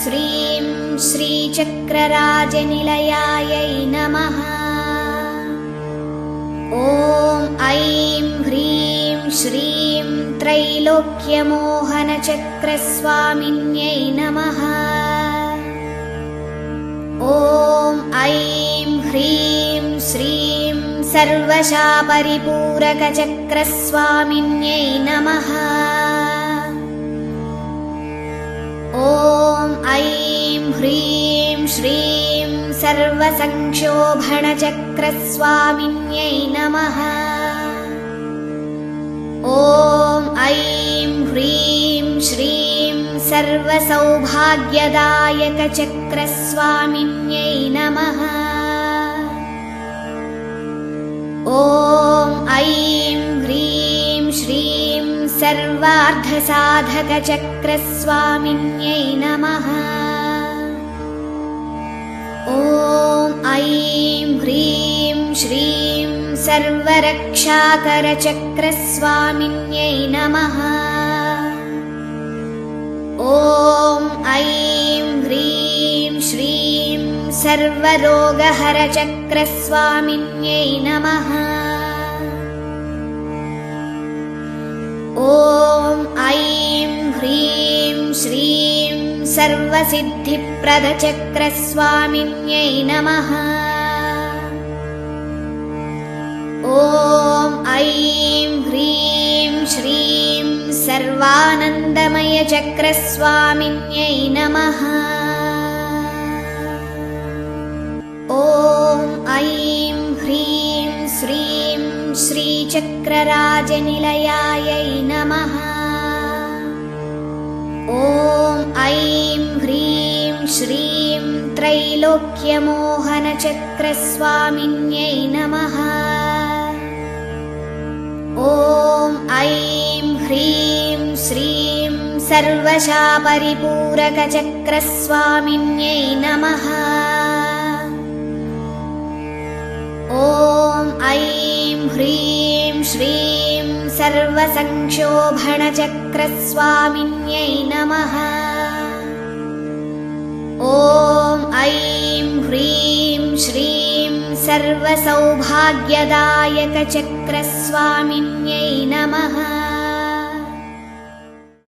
श्रीं श्रीचक्रराजनिलयायै नमः। ॐ ऐं ह्रीं श्रीं त्रैलोक्यमोहनचक्रस्वामिन्यै नमः। ॐ ऐं ह्रीं श्रीं सर्वशापरिपूरकचक्रस्वामिन्यै नमः। ॐ ऐं ह्रीं श्रीं सर्वसंक्षोभणचक्रस्वामिन्यै नमः। ॐ ऐं ह्रीं श्रीं सर्वसौभाग्यदायकचक्रस्वामिन्यै नमः। ॐ ऐं ह्रीं श्रीं सर्वार्धसाधकचक्रस्वामिन्यै नमः। ॐ ऐं ह्रीं श्रीं सर्वरक्षाकरचक्रस्वामिन्यै नमः। ॐ ऐं ह्रीं श्रीं सर्वरोगहरचक्रस्वामिन्यै नमः। ॐ ऐं ह्रीं श्रीं सर्वसिद्धिप्रदचक्रस्वामिन्यै नमः। ॐ ऐं ह्रीं श्रीं सर्वानन्दमयचक्रस्वामिन्यै नमः। ॐ ऐं ह्रीं श्रीं श्रीचक्रराजनिलयायै नमः। ॐ ऐं ह्रीं श्रीं त्रैलोक्यमोहनचक्रस्वामिन्यै नमः। ॐ ऐं ह्रीं श्रीं सर्वशापरिपूरकचक्रस्वामिन्यै नमः। ॐ ऐं ह्रीं श्रीं सर्वसंक्षोभणचक्रस्वामिन्यै नमः। ॐ ऐं ह्रीं श्रीं सर्वसौभाग्यदायकचक्रस्वामिन्यै नमः।